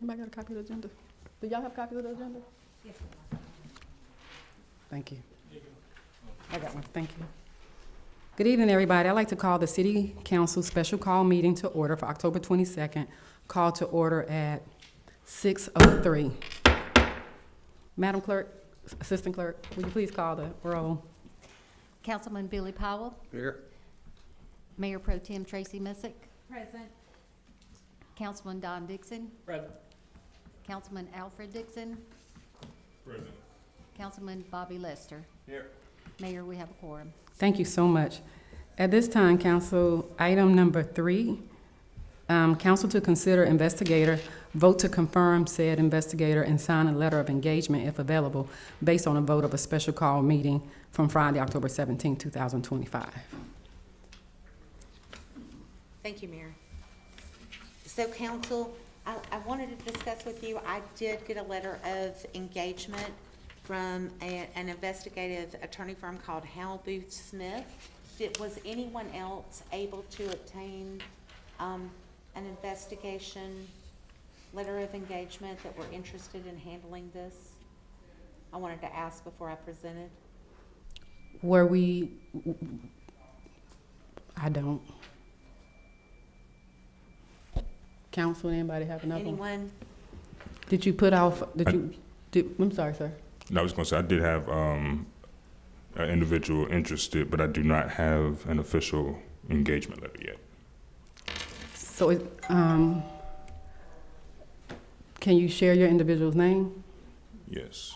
Anybody got a copy of the agenda? Do y'all have copies of the agenda? Yes. Thank you. I got one, thank you. Good evening, everybody. I'd like to call the City Council Special Call Meeting to order for October 22nd. Call to order at 6:03. Madam Clerk, Assistant Clerk, will you please call the roll? Councilman Billy Powell. Here. Mayor Pro Tem Tracy Missick. Present. Councilman Don Dixon. Present. Councilman Alfred Dixon. Present. Councilman Bobby Lester. Here. Mayor, we have a quorum. Thank you so much. At this time, council, item number 3, council to consider investigator, vote to confirm said investigator and sign a letter of engagement if available, based on a vote of a special call meeting from Friday, October 17, 2025. Thank you, Mayor. So council, I wanted to discuss with you, I did get a letter of engagement from an investigative attorney firm called Hal Booth Smith. Was anyone else able to obtain an investigation letter of engagement that were interested in handling this? I wanted to ask before I presented. Were we, I don't. Council, anybody have another one? Anyone? Did you put off, I'm sorry, sir. No, I was going to say I did have an individual interested, but I do not have an official engagement letter yet. So, can you share your individual's name? Yes.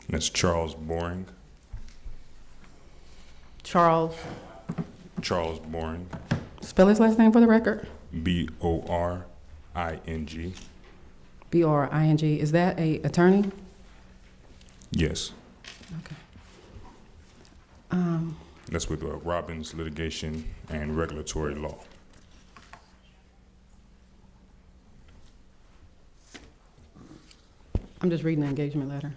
That's Charles Boring. Charles, Charles Boring. spell his last name for the record. Boring. B-R-I-N-G. Is that a attorney? Yes. Okay. That's with Robbins Litigation and Regulatory Law. I'm just reading the engagement letter.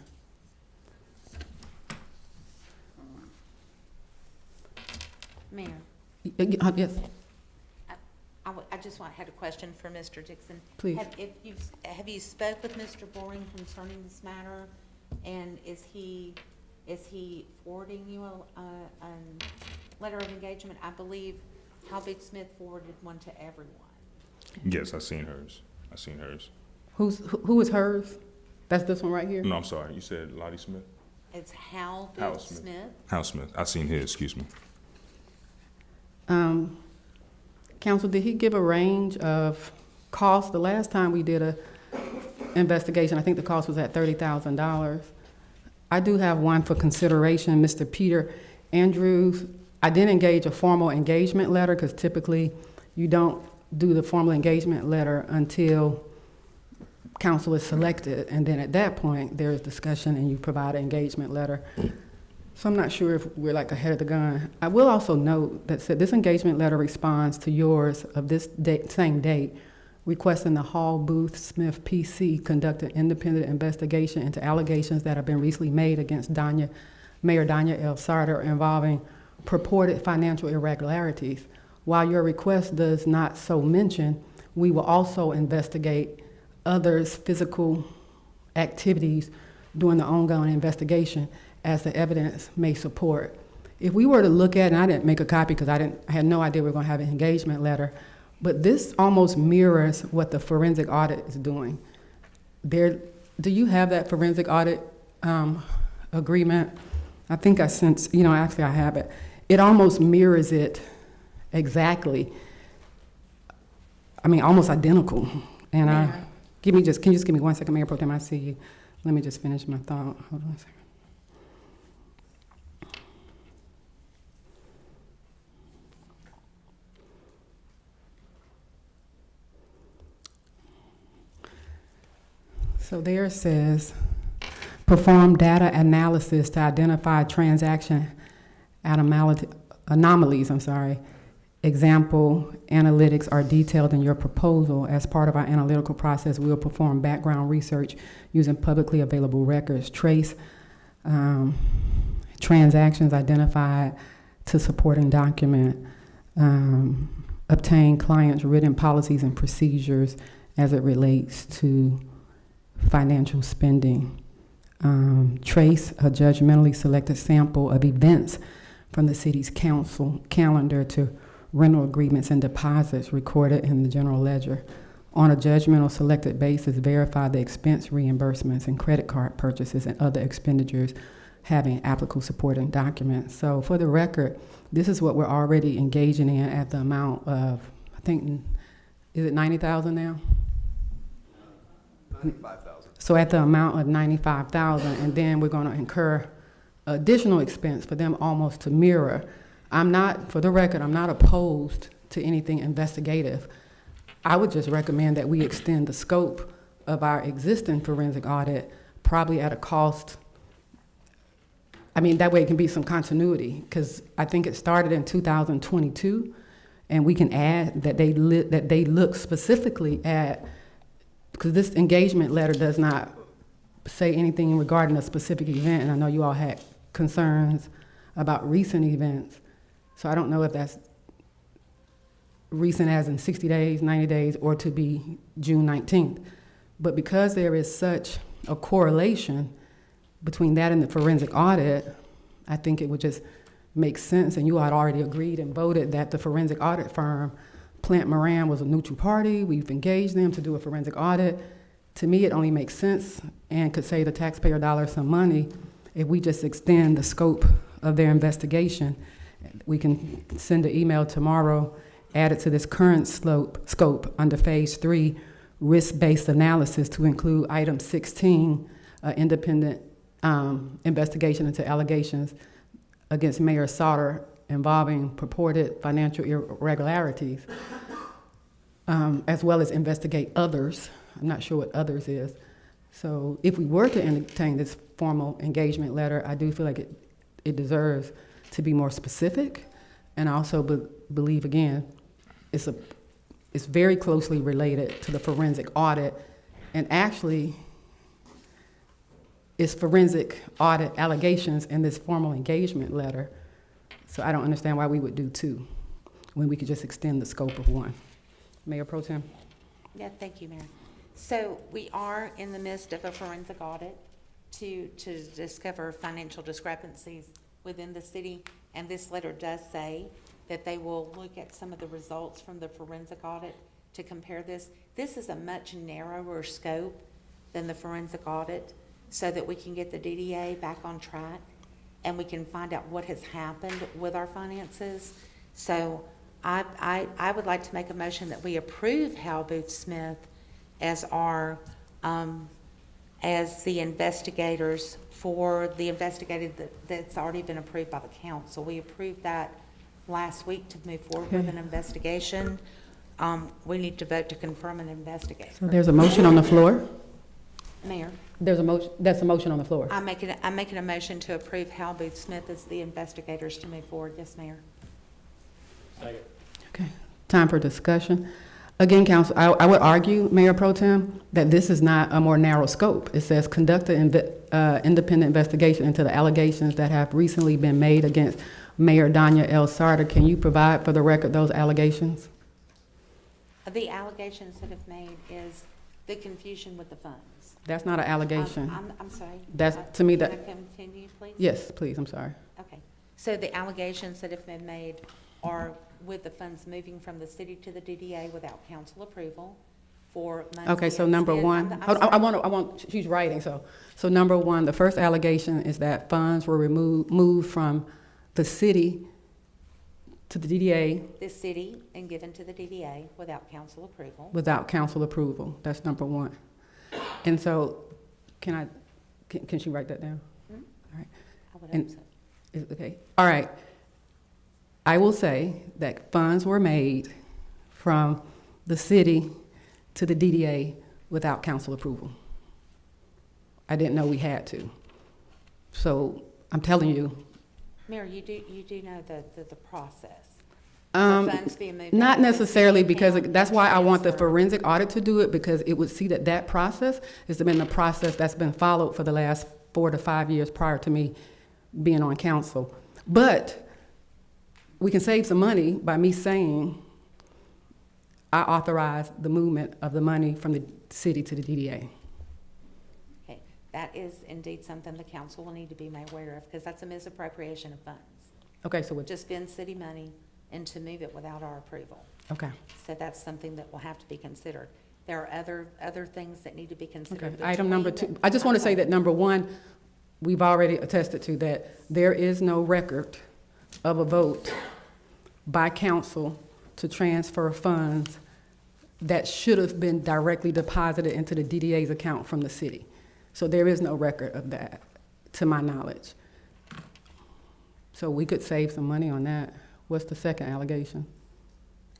Mayor? Yes, I just had a question for Mr. Dixon. please. Have you spoke with Mr. Boring concerning this matter? And is he forwarding you a letter of engagement? I believe Hal Booth Smith forwarded one to everyone. Yes, I seen hers. Who is hers? That's this one right here? No, I'm sorry. You said Lottie Smith? It's Hal Hal Booth Smith. Smith. Hal Smith. I seen his, excuse me. Counsel, did he give a range of costs? The last time we did a investigation, I think the cost was at $30,000. I do have one for consideration, Mr. Peter Andrews. I didn't engage a formal engagement letter because typically you don't do the formal engagement letter until council is selected, and then at that point there is discussion and you provide an engagement letter. So I'm not sure if we're like ahead of the gun. I will also note that said this engagement letter responds to yours of this date, same date, requesting the Hal Booth Smith PC conduct an independent investigation into allegations that have been recently made against Mayor Danya L. Sarter involving purported financial irregularities. While your request does not so mention, we will also investigate others' physical activities during the ongoing investigation as the evidence may support. If we were to look at, and I didn't make a copy because I had no idea we were going to have an engagement letter, but this almost mirrors what the forensic audit is doing. Do you have that forensic audit agreement? I think I sent, actually I have it. It almost mirrors it exactly. I mean, almost identical. And can you just give me 1 second, Mayor Pro Tem, I see you. Let me just finish my thought. Hold on a second. So there it says, perform data analysis to identify transaction anomalies. Example analytics are detailed in your proposal. As part of our analytical process, we will perform background research using publicly available records, trace transactions identified to support and document, obtain clients' written policies and procedures as it relates to financial spending, trace a judgmentally selected sample of events from the city's council calendar to rental agreements and deposits recorded in the general ledger. On a judgmental selected basis, verify the expense reimbursements and credit card purchases and other expenditures having applicable supporting documents. So for the record, this is what we're already engaging in at the amount of, I think, is it 90,000 now? 95,000. So at the amount of 95,000, and then we're gonna incur additional expense for them almost to mirror. I'm not, for the record, I'm not opposed to anything investigative. I would just recommend that we extend the scope of our existing forensic audit, probably at a cost. I mean, that way it can be some continuity, because I think it started in 2022, and we can add that they look specifically at, because this engagement letter does not say anything regarding a specific event, and I know you all had concerns about recent events, so I don't know if that's recent as in 60 days, 90 days, or to be June 19th. But because there is such a correlation between that and the forensic audit, I think it would just make sense, and you had already agreed and voted that the forensic audit firm, Plant Moran, was a neutral party. We've engaged them to do a forensic audit. To me, it only makes sense and could save the taxpayer dollars some money if we just extend the scope of their investigation. We can send an email tomorrow, add it to this current scope under Phase 3, risk-based analysis, to include item 16, independent investigation into allegations against Mayor Sauter involving purported financial irregularities, as well as investigate others. I'm not sure what others is. So if we were to entertain this formal engagement letter, I do feel like it deserves to be more specific, and I also believe, again, it's very closely related to the forensic audit, and actually, it's forensic audit allegations in this formal engagement letter. So I don't understand why we would do two when we could just extend the scope of one. Mayor Pro Tem? Yeah, thank you, Mayor. So we are in the midst of a forensic audit to discover financial discrepancies within the city, and this letter does say that they will look at some of the results from the forensic audit to compare this. This is a much narrower scope than the forensic audit, so that we can get the DDA back on track and we can find out what has happened with our finances. So I would like to make a motion that we approve Hal Booth Smith as our, as the investigators for the investigative that's already been approved by the council. We approved that last week to move forward with an investigation. We need to vote to confirm an investigator. So there's a motion on the floor? Mayor, There's a motion, that's a motion on the floor. I'm making a motion to approve Hal Booth Smith as the investigators to move forward. Yes, Mayor. Okay, time for discussion. Again, council, I would argue, Mayor Pro Tem, that this is not a more narrow scope. It says conduct an independent investigation into the allegations that have recently been made against Mayor Danya L. Sarter. Can you provide for the record those allegations? The allegations that have made is the confusion with the funds. That's not an allegation. I'm sorry. That's, to me, Can that, I continue, please? yes, please, I'm sorry. Okay. So the allegations that have been made are with the funds moving from the city to the DDA without council approval for money. Okay, so number one, I want, she's writing, so number one, the first allegation is that funds were moved from the city to the DDA The city and given to the DDA without council approval. without council approval. That's number one. And so, can she write that down? Hmm? All right. I would And- hope so. Okay, all right. I will say that funds were made from the city to the DDA without council approval. I didn't know we had to. So I'm telling you, Mayor, you do know the process. um, The funds being moved not out of the necessarily, city because account that's why I want the transfer. forensic audit to do it, because it would see that that process has been the process that's been followed for the last 4 to 5 years prior to me being on council. But we can save some money by me saying I authorize the movement of the money from the city to the DDA. Okay, that is indeed something the council will need to be made aware of, because that's a misappropriation of funds. Okay, so To spend city money and to move it without our approval. okay. So that's something that will have to be considered. There are other things that need to be considered. Okay, item number between 2, I just want to say the- that number 1, we've already attested to that there is no record of a vote by council to transfer funds that should have been directly deposited into the DDA's account from the city. So there is no record of that, to my knowledge. So we could save some money on that. What's the second allegation?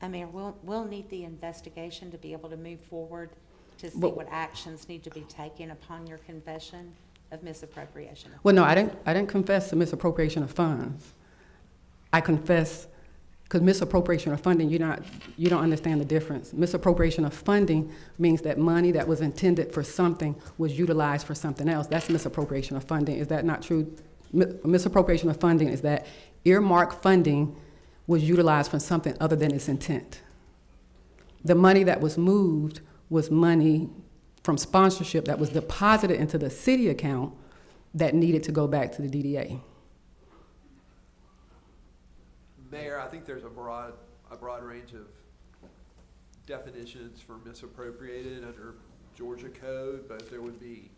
Mayor, we'll need the investigation to be able to move forward to see But- what actions need to be taken upon your confession of misappropriation. Well, no, I didn't confess to misappropriation of funds. I confess, because misappropriation of funding, you don't understand the difference. Misappropriation of funding means that money that was intended for something was utilized for something else. That's misappropriation of funding. Is that not true? Misappropriation of funding is that earmarked funding was utilized for something other than its intent. The money that was moved was money from sponsorship that was deposited into the city account that needed to go back to the DDA. Mayor, I think there's a broad range of definitions for misappropriated under Georgia code, but there would be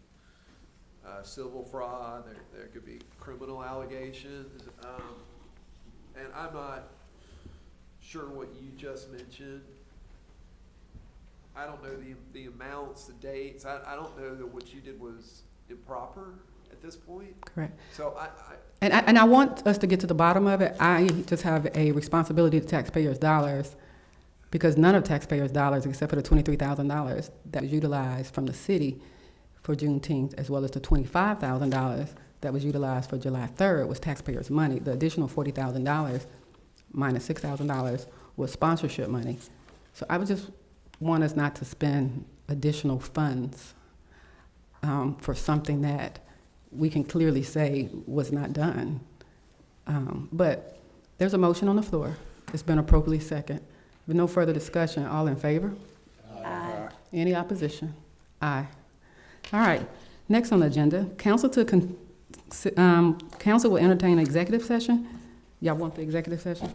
civil fraud, there could be criminal allegations. And I'm not sure what you just mentioned. I don't know the amounts, the dates. I don't know that what you did was improper at this point. Correct. So And I want us to get to the bottom of it. I just have a responsibility to taxpayers' dollars, because none of taxpayers' dollars, except for the $23,000 that was utilized from the city for Juneteenth, as well as the $25,000 that was utilized for July 3rd, was taxpayers' money. The additional $40,000 minus $6,000 was sponsorship money. So I would just want us not to spend additional funds for something that we can clearly say was not done. But there's a motion on the floor. It's been appropriately seconded. With no further discussion, all in favor? Aye. Any opposition? Aye. All right, next on the agenda, council will entertain an executive session. Y'all want the executive session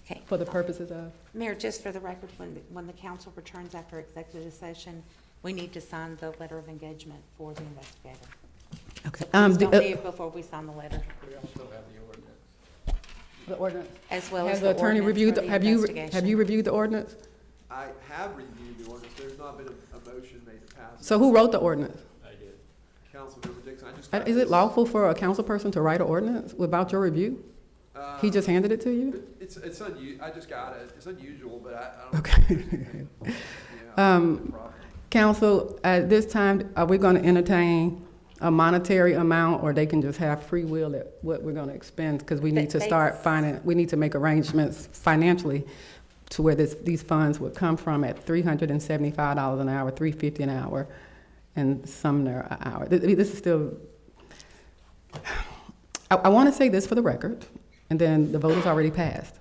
Okay. for the purposes of? Mayor, just for the record, when the council returns after executive session, we need to sign the letter of engagement for the investigator. Okay. Please don't leave before we sign the letter, The ordinance. as well Has as the the attorney ordinance reviewed, for the have you investigation. reviewed the ordinance? I have reviewed the ordinance. There's not been a motion made to pass. So who wrote the ordinance? Councilmember Dixon, I just got Is it this. lawful for a council person to write an ordinance without your review? He just handed it to you? It's I just got it. It's unusual, but I don't. Okay. Yeah, Um, no problem. Council, at this time, are we going to entertain a monetary amount, or they can just have free will at what we're going to expend? Because we need to start finding, we need to make arrangements financially to where these funds would come from at $375 an hour, $350 an hour, and Sumner an hour. This is still, I want to say this for the record, and then the vote is already passed.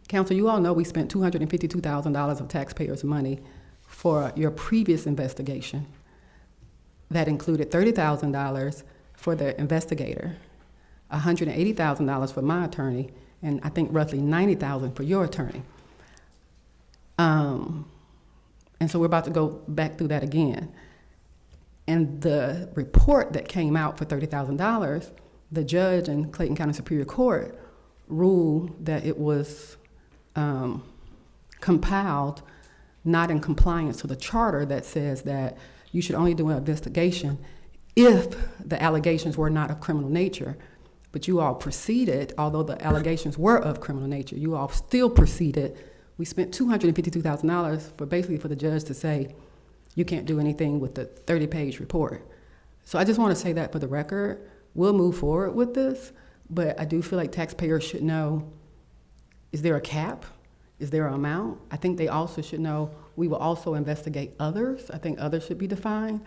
Council, you all know we spent $252,000 of taxpayers' money for your previous investigation. That included $30,000 for the investigator, $180,000 for my attorney, and I think roughly $90,000 for your attorney. And so we're about to go back through that again. And the report that came out for $30,000, the judge in Clayton County Superior Court ruled that it was compiled not in compliance to the charter that says that you should only do an investigation if the allegations were not of criminal nature. But you all proceeded, although the allegations were of criminal nature, you all still proceeded. We spent $252,000 for the judge to say, you can't do anything with the 30-page report. So I just want to say that for the record. We'll move forward with this, but I do feel like taxpayers should know, is there a cap? Is there an amount? I think they also should know we will also investigate others. I think others should be defined.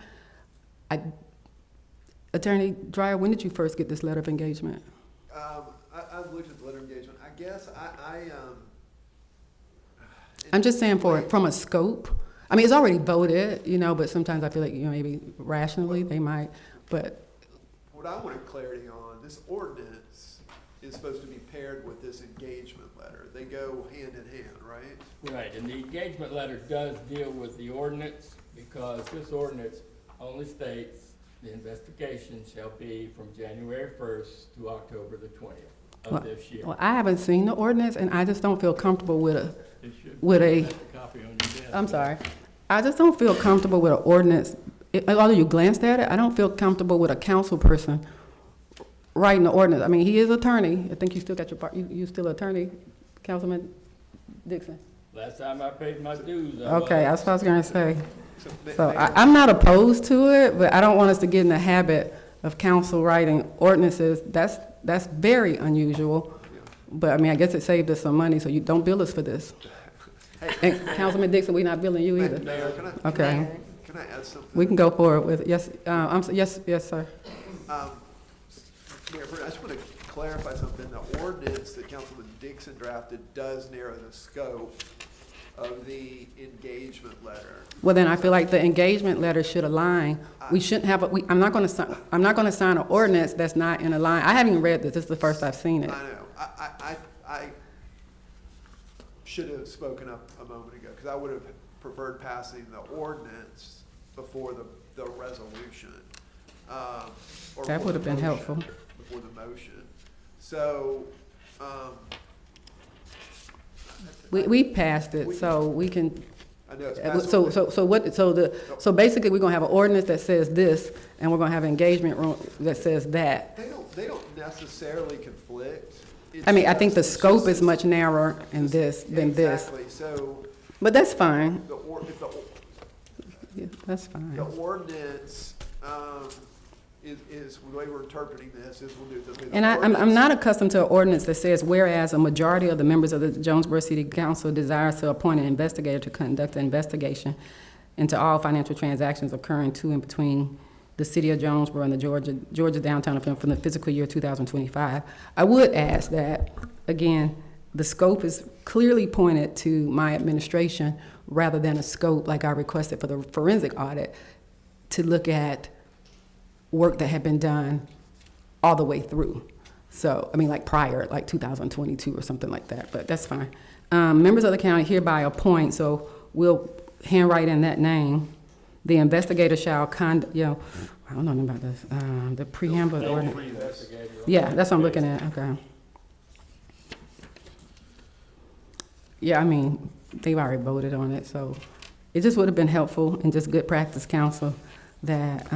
Attorney Dreyer, when did you first get this letter of engagement? I've looked at the letter of engagement. I guess I'm just saying from a scope. I mean, it's already voted, you know, but sometimes I feel like, you know, maybe rationally they might, but what I wanted clarity on, this ordinance is supposed to be paired with this engagement letter. They go hand in hand, right? Right, and the engagement letter does deal with the ordinance, because this ordinance only states the investigation shall be from January 1st to October the 20th of this year. well, I haven't seen the ordinance and I just don't feel comfortable with a, It should with a, have a copy on your desk. I'm sorry. I just don't feel comfortable with an ordinance. Although you glanced at it, I don't feel comfortable with a council person writing the ordinance. I mean, he is attorney. I think you still got your part, you still attorney, Councilman Dixon? Last time I paid my dues. Okay, that's what I was gonna say. So Mayor, I'm not opposed to it, but I don't want us to get in the habit of council writing ordinances. That's very unusual. But I mean, I guess it saved us some money, so you don't bill us for this. And Councilman Dixon, we're not billing you either. Mayor, Okay, can I add something? we can go forward with it. Yes, yes, sir. Mayor, I just want to clarify something. The ordinance that Councilman Dixon drafted does narrow the scope of the engagement letter. Well, then I feel like the engagement letter should align. We shouldn't have, I'm not gonna sign an ordinance that's not in a line. I haven't even read this. This is the first I've seen it. I know. I should have spoken up a moment ago, because I would have preferred passing the ordinance before the resolution. Or That before would have the been motion, helpful. Before the motion. So, We passed it, so we can, I know it's passed. so basically, we're gonna have an ordinance that says this, and we're gonna have an engagement room that says that. They don't necessarily conflict. It's I mean, I think the just- scope is much narrower in this than this, Exactly, so but that's fine. if Yeah, that's fine. the ordinance, is, the way we're interpreting this is we'll do the. And I'm not accustomed to an ordinance that says, whereas a majority of the members of the Jonesboro City Council desires to appoint an investigator to conduct an investigation into all financial transactions occurring to and between the city of Jonesboro and the Georgia downtown of from the fiscal year 2025. I would ask that, again, the scope is clearly pointed to my administration rather than a scope like I requested for the forensic audit to look at work that had been done all the way through. So, I mean, like prior, like 2022 or something like that, but that's fine. Members of the county hereby appoint, so we'll handwrite in that name. The investigator shall I don't know anything about this, the preamble of the ordinance. Investigator. Yeah, that's what I'm looking at, okay. Yeah, I mean, they've already voted on it, so it just would have been helpful and just good practice, council, that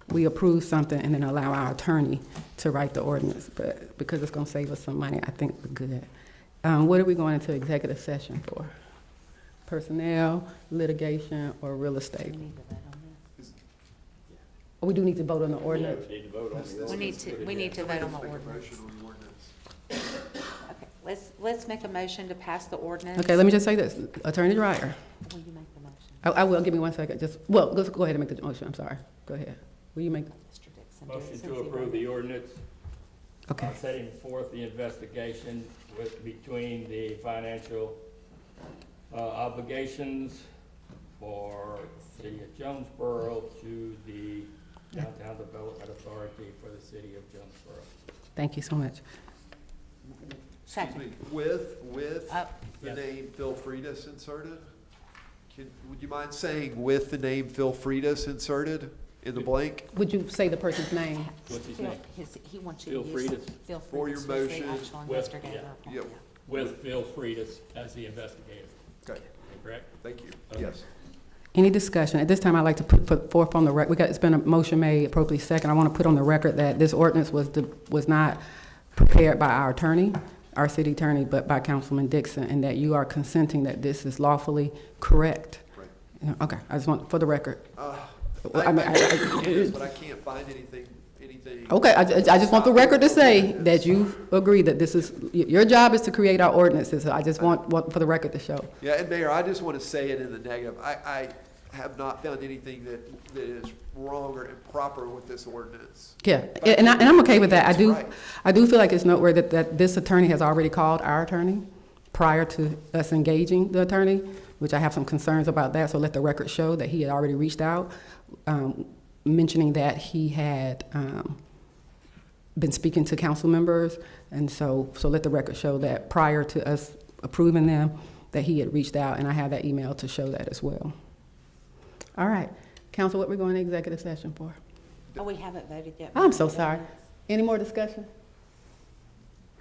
we approve something and then allow our attorney to write the ordinance. But because it's gonna save us some money, I think we're good. What are we going into executive session for? Personnel, litigation, or real estate? Oh, we do need to vote on the ordinance? Yeah, we need to vote on the We need to vote on the Make a ordinance. motion on the ordinance. Okay, let's make a motion to pass the ordinance. Okay, let me just say this, Attorney Dreyer, Will you make the motion? I will, give me 1 second, let's go ahead and make the motion, I'm sorry, go ahead. Will you make, Mr. Dixon, do it Motion since to he approve wrote the it. ordinance, okay, setting forth the investigation between the financial obligations for the city of Jonesboro to the Downtown Development Authority for the city of Jonesboro. thank you so much. Excuse Second. me, with Uh, the Yes. name Phil Freitas inserted? Would you mind saying with the name Phil Freitas inserted in the blank? Would you say the person's name? What's his Phil- name? He wants you Phil to use. Freitas. Phil For your Freitas was the motion, actual with- investigator. yeah. With Phil Freitas as the investigator, Okay, correct? thank you, Okay. yes. Any discussion? At this time, I'd like to put forth on the record, it's been a motion made, appropriately second. I want to put on the record that this ordinance was not prepared by our attorney, our city attorney, but by Councilman Dixon, and that you are consenting that this is lawfully correct. Right. Yeah, okay, I just want, for the record. I I mean, but I can't find anything. Okay, I just want the record to say that you agree that this is, your job is to create our ordinances. So I just want for the record to show. Yeah, and Mayor, I just want to say it in the negative. have not found anything that is wrong or improper with this ordinance. Yeah, and I'm okay with that. That's right. I do feel like it's noteworthy that this attorney has already called our attorney prior to us engaging the attorney, which I have some concerns about that, so let the record show that he had already reached out, mentioning that he had been speaking to council members, and so let the record show that prior to us approving them, that he had reached out, and I have that email to show that as well. All right, council, what we're going to executive session for? Oh, we haven't voted yet. I'm so sorry. Any more discussion?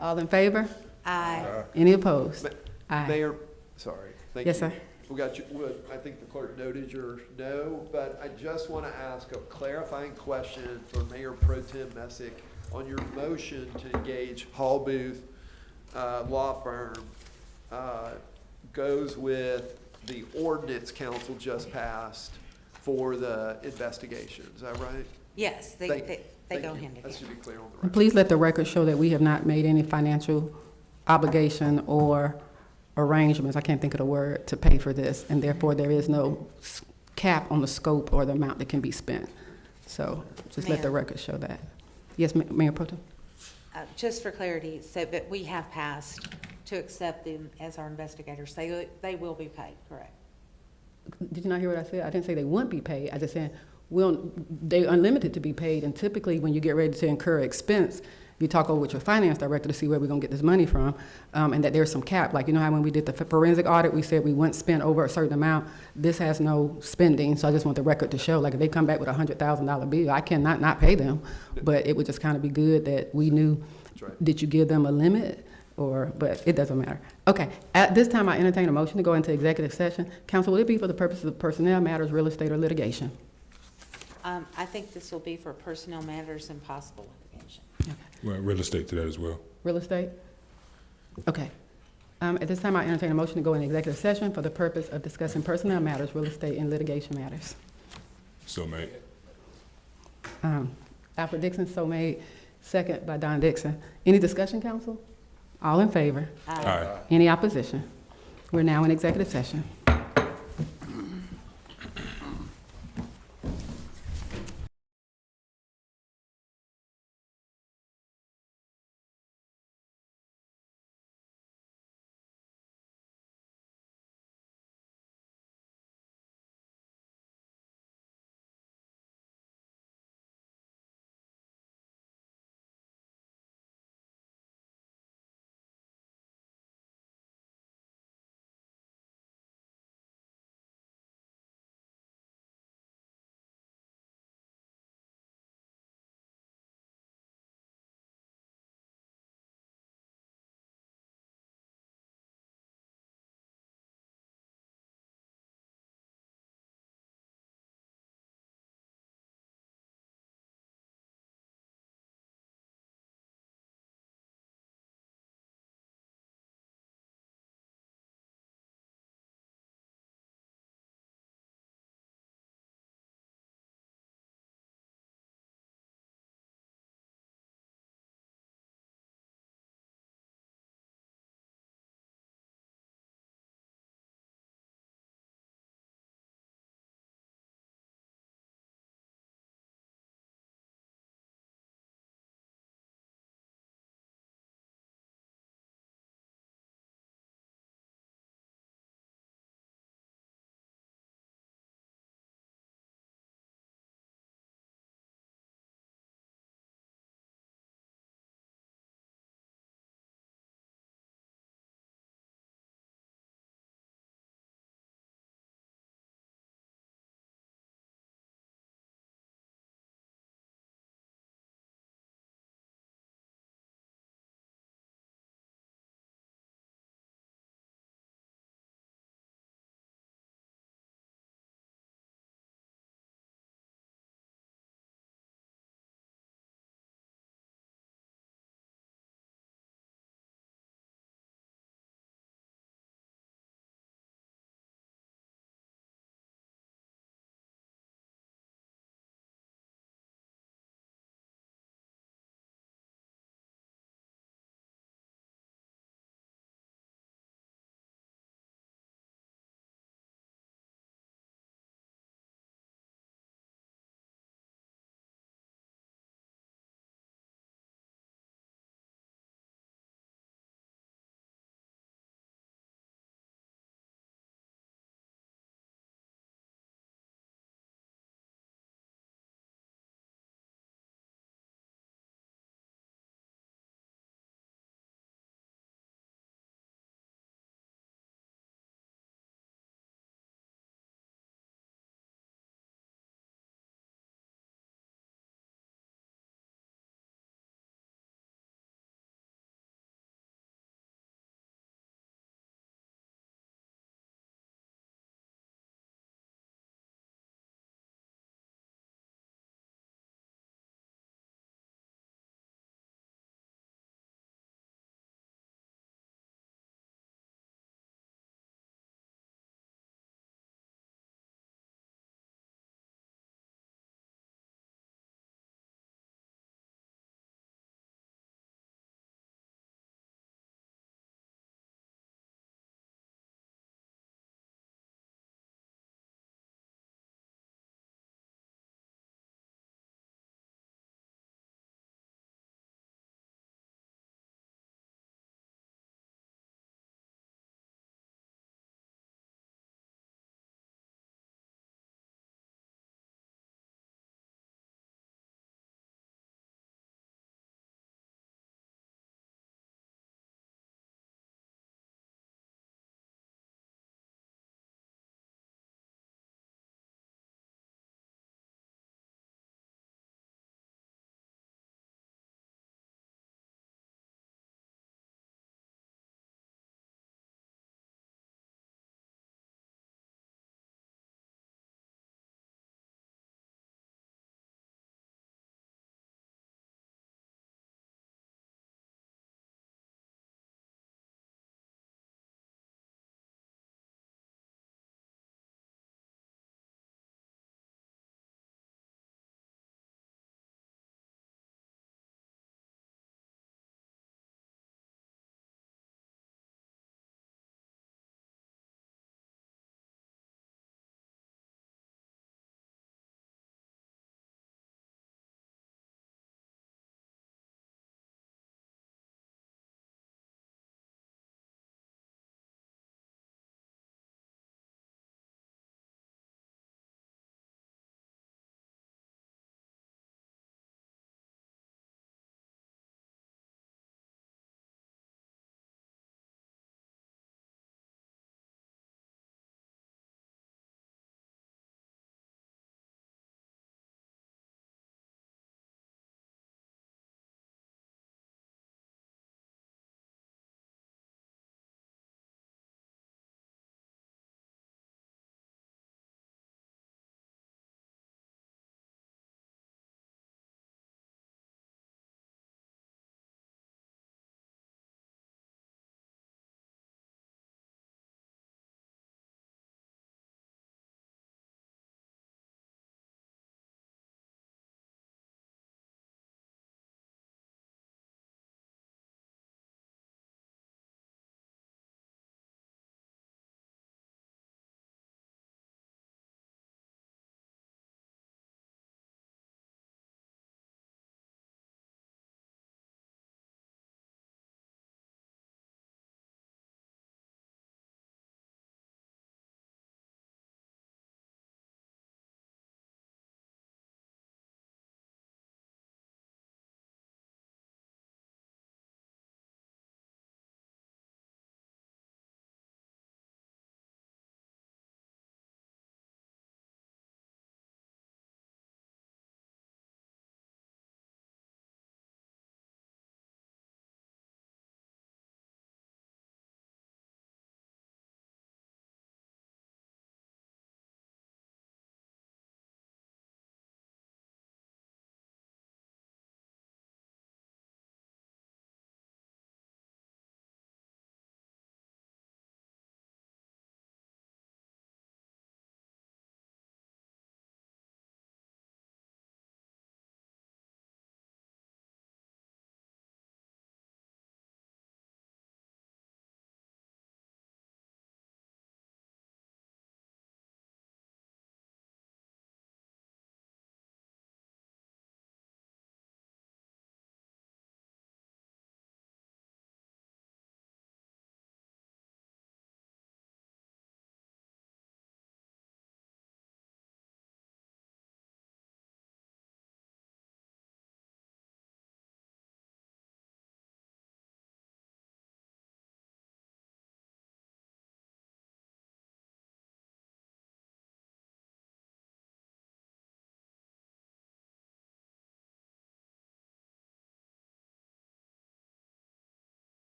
All in favor? Aye. Any opposed? Ma- Aye. Mayor, sorry, thank you. Yes, sir. We got you, I think the clerk noted your no, but I just want to ask a clarifying question for Mayor Pro Tem Messick on your motion to engage Hall Booth Law Firm goes with the ordinance council just passed for the investigation. Is that right? Yes, they Thank- go Thank hand you. in That hand. should be clear on the And record. please let the record show that we have not made any financial obligation or arrangements, I can't think of the word, to pay for this, and therefore there is no cap on the scope or the amount that can be spent. So just let the Ma'am. record show that. Yes, Mayor Pro Tem? Just for clarity, so that we have passed to accept them as our investigators. They will be paid, correct? Did you not hear what I said? I didn't say they wouldn't be paid. I just said, they're unlimited to be paid, and typically when you get ready to incur expense, you talk over with your finance director to see where we're gonna get this money from, and that there's some cap. Like, you know how when we did the forensic audit, we said we wouldn't spend over a certain amount? This has no spending, so I just want the record to show, like, if they come back with $100,000 bill, I cannot not pay them, but it would just kind of be good that we knew, That's right. did you give them a limit? But it doesn't matter. Okay, at this time, I entertain a motion to go into executive session. Council, will it be for the purposes of personnel matters, real estate, or litigation? I think this will be for personnel matters and possible litigation. Well, real estate to that as well. Real estate? Okay. At this time, I entertain a motion to go into executive session for the purpose of discussing personnel matters, real estate, and litigation matters. So made. Alfred Dixon, so made, second by Don Dixon. Any discussion, council? All in favor? Aye. Any opposition? We're now in executive session.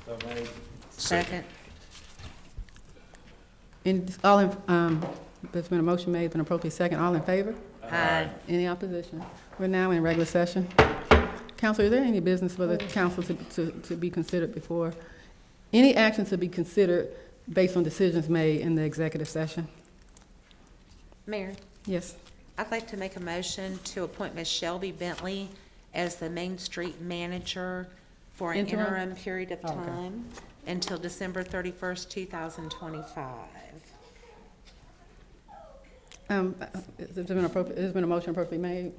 So made. Second. There's been a motion made, been appropriate second. All in favor? Aye. Any opposition? We're now in regular session. Council, is there any business for the council to be considered before? Any action to be considered based on decisions made in the executive session? Mayor, Yes. I'd like to make a motion to appoint Ms. Shelby Bentley as the Main Street Manager for an Interim? interim period of Okay. time until December 31st, 2025. There's been a motion appropriately made.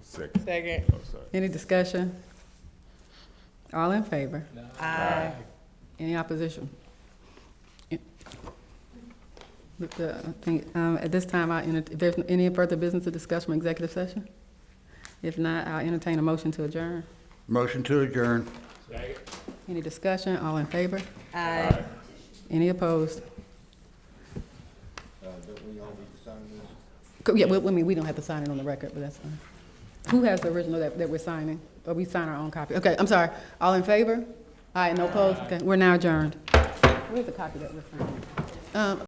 Second. Second. Oh, sorry. Any discussion? All in favor? Aye. Any opposition? At this time, if there's any further business to discuss from executive session? If not, I'll entertain a motion to adjourn. Motion to adjourn. Second. Any discussion? All in favor? Aye. Any opposed? Don't we all need to sign this? Yeah, we don't have to sign it on the record, but that's fine. Who has the original that we're signing? Or we sign our own copy? Okay, I'm sorry. All in favor? Aye, no opposed? Okay, we're now adjourned. Where's the copy that we're signing?